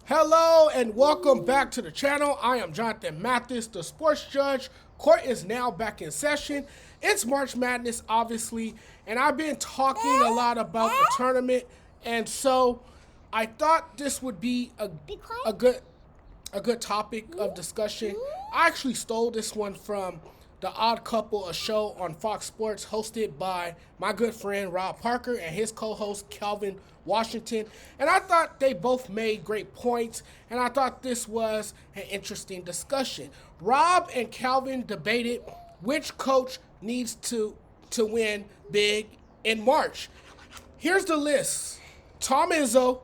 Hello and welcome back to the channel. I am Jonathan Mathis, the sports judge. Court is now back in session. It's March Madness, obviously, and I've been talking a lot about the tournament, and so I thought this would be a good topic of discussion. I actually stole this one from The Odd Couple, a show on Fox Sports hosted by my good friend Rob Parker and his co-host Kelvin Washington. And I thought they both made great points, and I thought this was an interesting discussion. Rob and Kelvin debated which coach needs to win big in March. Here's the list. Tom Izzo,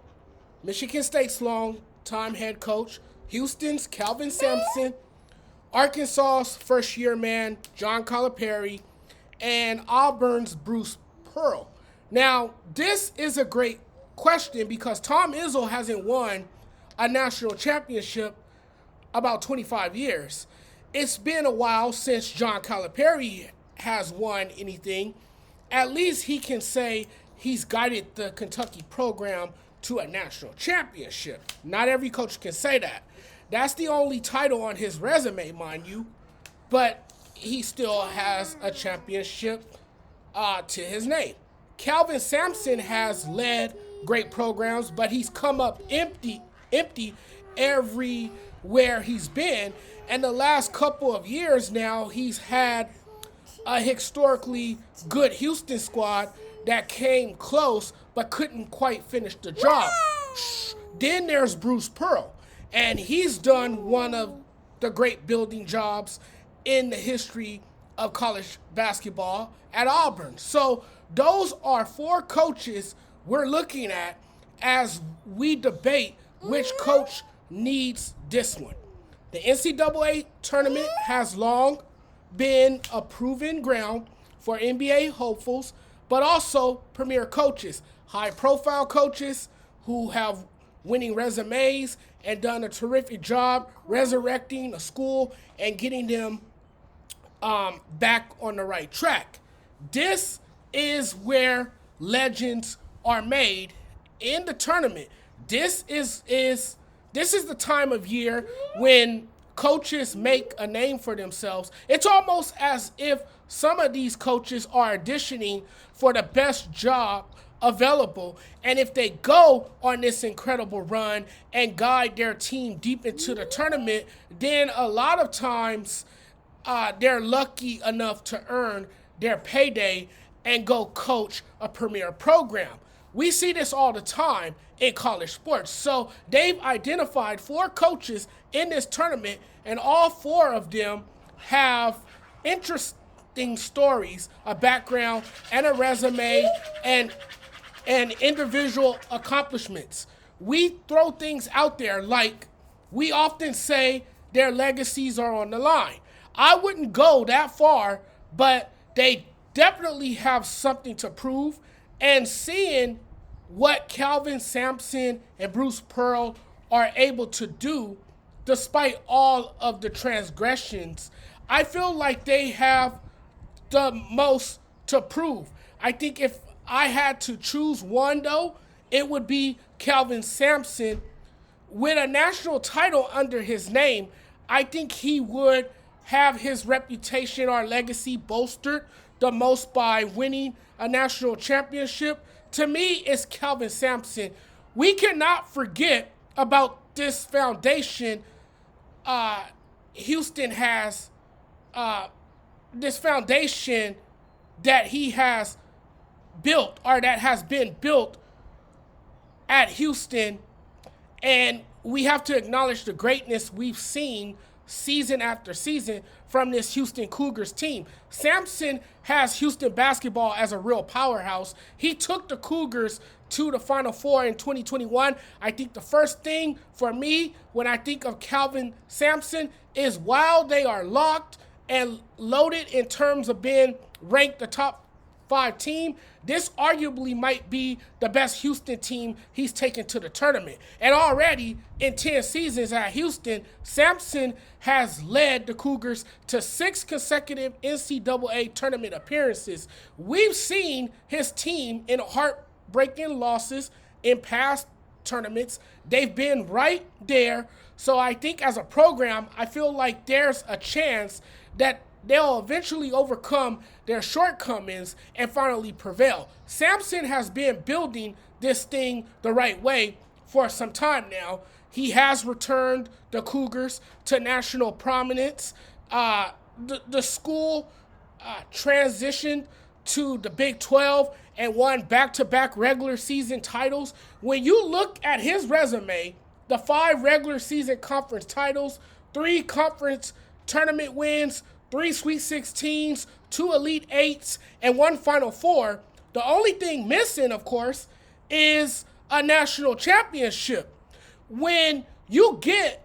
Michigan State's long-time head coach. Houston's Kevin Sampson. Arkansas's first-year man, John Calipari, and Auburn's Bruce Pearl. Now, this is a great question because Tom Izzo hasn't won a national championship about 25 years. It's been a while since John Calipari has won anything. At least he can say he's guided the Kentucky program to a national championship. Not every coach can say that. That's the only title on his resume, mind you, but he still has a championship to his name. Kevin Sampson has led great programs, but he's come up empty everywhere he's been. And the last couple of years now, he's had a historically good Houston squad that came close but couldn't quite finish the job. Then there's Bruce Pearl. And he's done one of the great building jobs in the history of college basketball at Auburn. So those are four coaches we're looking at as we debate which coach needs this one. The NCAA Tournament has long been a proven ground for NBA hopefuls, but also premier coaches, high-profile coaches who have winning resumes and done a terrific job resurrecting a school and getting them back on the right track. This is where legends are made in the tournament. This is the time of year when coaches make a name for themselves. It's almost as if some of these coaches are auditioning for the best job available, and if they go on this incredible run and guide their team deep into the tournament, then a lot of times they're lucky enough to earn their payday and go coach a premier program. We see this all the time in college sports. So they've identified four coaches in this tournament, and all four of them have interesting stories, a background, and a resume, and individual accomplishments. We throw things out there like we often say their legacies are on the line. I wouldn't go that far, but they definitely have something to prove. And seeing what Kevin Sampson and Bruce Pearl are able to do despite all of the transgressions, I feel like they have the most to prove. I think if I had to choose one, though, it would be Kevin Sampson. With a national title under his name, I think he would have his reputation or legacy bolstered the most by winning a national championship. To me, it's Kevin Sampson. We cannot forget about this foundation Houston has, this foundation that he has built, or that has been built at Houston, and we have to acknowledge the greatness we've seen season after season from this Houston Cougars team. Sampson has Houston basketball as a real powerhouse. He took the Cougars to the Final Four in 2021. I think the first thing for me when I think of Kevin Sampson is while they are locked and loaded in terms of being ranked the top 5 team, this arguably might be the best Houston team he's taken to the tournament. And already in 10 seasons at Houston, Sampson has led the Cougars to 6 consecutive NCAA tournament appearances. We've seen his team in heartbreaking losses in past tournaments. They've been right there. So I think as a program, I feel like there's a chance that they'll eventually overcome their shortcomings and finally prevail. Sampson has been building this thing the right way for some time now. He has returned the Cougars to national prominence. The school transitioned to the Big 12 and won back-to-back regular season titles. When you look at his resume, the 5 regular season conference titles, 3 conference tournament wins, 3 Sweet 16s, 2 Elite 8s, and 1 Final Four, the only thing missing, of course, is a national championship. When you got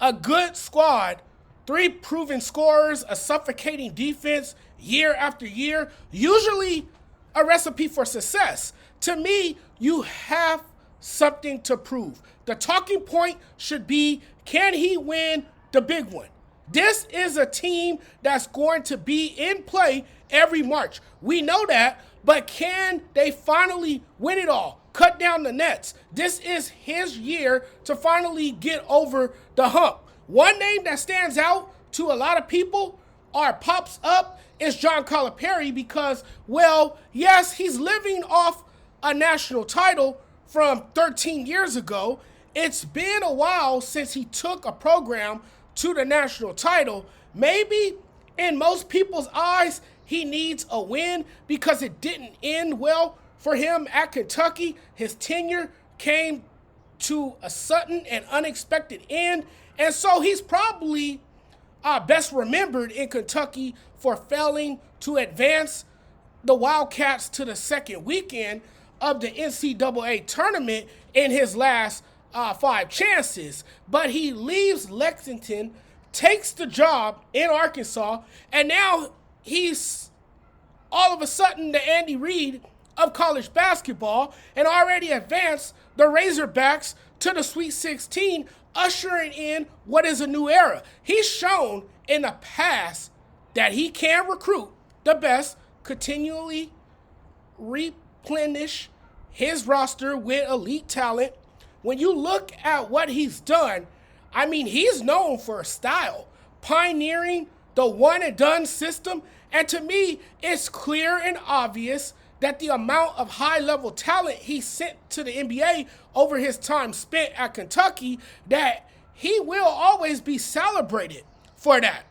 a good squad, 3 proven scorers, a suffocating defense year after year, usually a recipe for success. To me, you have something to prove. The talking point should be, can he win the big one? This is a team that's going to be in play every March. We know that, but can they finally win it all? Cut down the nets. This is his year to finally get over the hump. One name that stands out to a lot of people or pops up is John Calipari because, well, yes, he's living off a national title from 13 years ago. It's been a while since he took a program to the national title. Maybe in most people's eyes, he needs a win because it didn't end well for him at Kentucky. His tenure came to a sudden and unexpected end. And so he's probably best remembered in Kentucky for failing to advance the Wildcats to the second weekend of the NCAA tournament in his last 5 chances. But he leaves Lexington, takes the job in Arkansas, and now he's all of a sudden the Andy Reid of college basketball and already advanced the Razorbacks to the Sweet 16, ushering in what is a new era. He's shown in the past that he can recruit the best, continually replenish his roster with elite talent. When you look at what he's done, I mean, he's known for style, pioneering the one-and-done system. And to me, it's clear and obvious that the amount of high-level talent he sent to the NBA over his time spent at Kentucky, that he will always be celebrated for that.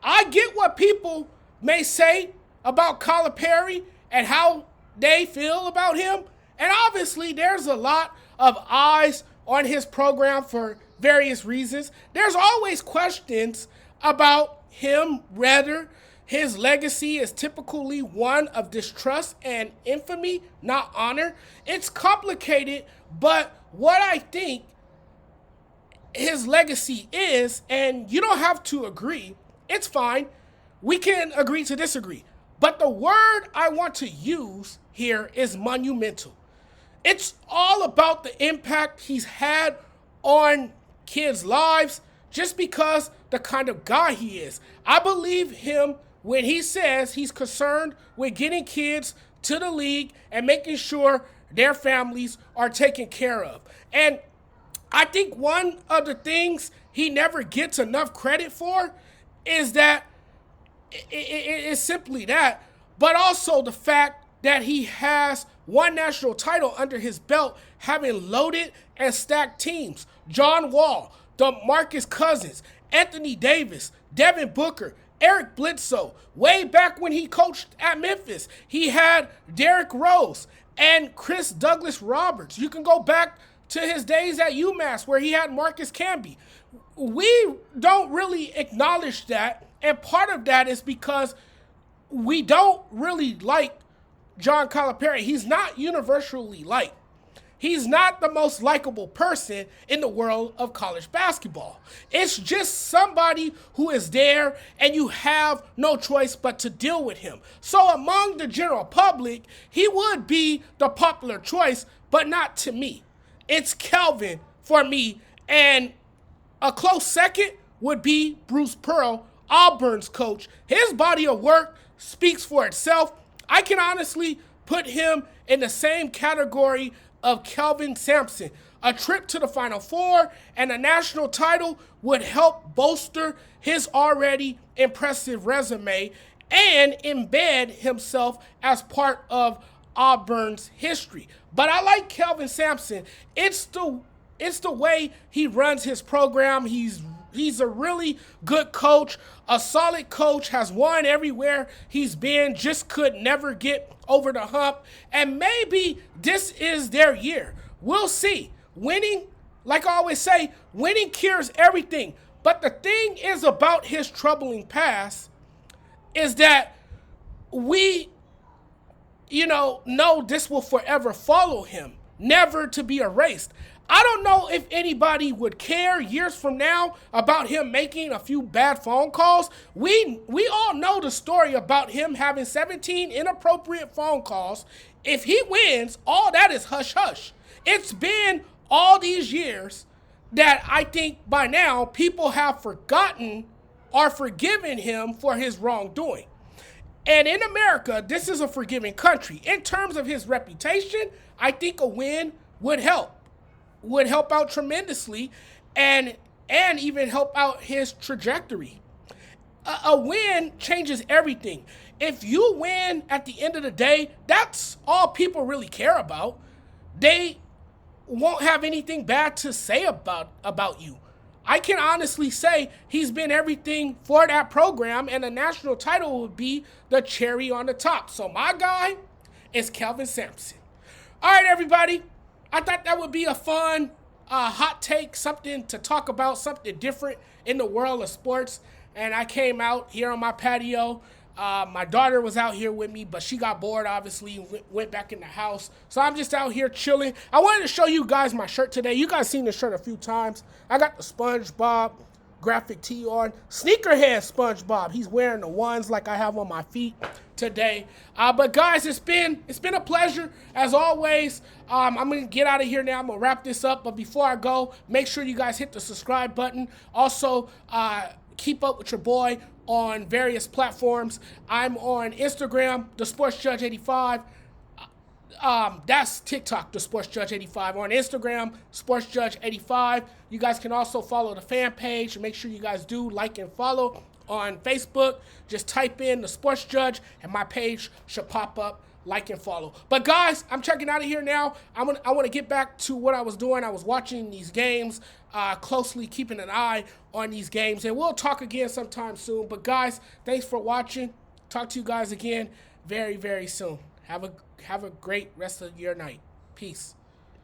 I get what people may say about Calipari and how they feel about him. And obviously, there's a lot of eyes on his program for various reasons. There's always questions about him, whether his legacy is typically one of distrust and infamy, not honor. It's complicated, but what I think his legacy is, and you don't have to agree, it's fine. We can agree to disagree. But the word I want to use here is monumental. It's all about the impact he's had on kids' lives just because the kind of guy he is. I believe him when he says he's concerned with getting kids to the league and making sure their families are taken care of. And I think one of the things he never gets enough credit for is that it's simply that, but also the fact that he has one national title under his belt, having loaded and stacked teams. John Wall, DeMarcus Cousins, Anthony Davis, Devin Booker, Eric Bledsoe. Way back when he coached at Memphis, he had Derrick Rose and Chris Douglas Roberts. You can go back to his days at UMass where he had Marcus Camby. We don't really acknowledge that, and part of that is because we don't really like John Calipari. He's not universally liked. He's not the most likable person in the world of college basketball. It's just somebody who is there and you have no choice but to deal with him. So among the general public, he would be the popular choice, but not to me. It's Kelvin for me, and a close second would be Bruce Pearl, Auburn's coach. His body of work speaks for itself. I can honestly put him in the same category of Kevin Sampson. A trip to the Final Four and a national title would help bolster his already impressive resume and embed himself as part of Auburn's history. But I like Kevin Sampson. It's the way he runs his program. He's a really good coach, a solid coach, has won everywhere he's been, just could never get over the hump. And maybe this is their year. We'll see. Winning, like I always say, winning cures everything. But the thing is about his troubling past is that we, know this will forever follow him, never to be erased. I don't know if anybody would care years from now about him making a few bad phone calls. We all know the story about him having 17 inappropriate phone calls. If he wins, all that is hush-hush. It's been all these years that I think by now people have forgotten or forgiven him for his wrongdoing. And in America, this is a forgiving country. In terms of his reputation, I think a win would help out tremendously and even help out his trajectory. A win changes everything. If you win at the end of the day, that's all people really care about. They won't have anything bad to say about you. I can honestly say he's been everything for that program, and a national title would be the cherry on the top. So my guy is Kevin Sampson. All right, everybody. I thought that would be a fun hot take, something to talk about, something different in the world of sports. And I came out here on my patio. My daughter was out here with me, but she got bored, obviously, went back in the house. So I'm just out here chilling. I wanted to show you guys my shirt today. You guys seen the shirt a few times. I got the SpongeBob graphic tee on. Sneakerhead SpongeBob. He's wearing the ones like I have on my feet today. But guys, it's been a pleasure as always. I'm gonna get out of here now. I'm gonna wrap this up. But before I go, make sure you guys hit the subscribe button. Also, keep up with your boy on various platforms. I'm on Instagram, the Sports Judge 85. That's TikTok, the Sports Judge 85. On Instagram, Sports Judge 85. You guys can also follow the fan page. Make sure you guys do like and follow. On Facebook, just type in the Sports Judge and my page should pop up. Like and follow. But guys, I'm checking out of here now. I want to get back to what I was doing. I was watching these games closely, keeping an eye on these games, and we'll talk again sometime soon. But guys, thanks for watching. Talk to you guys again very, very soon. Have a great rest of your night. Peace.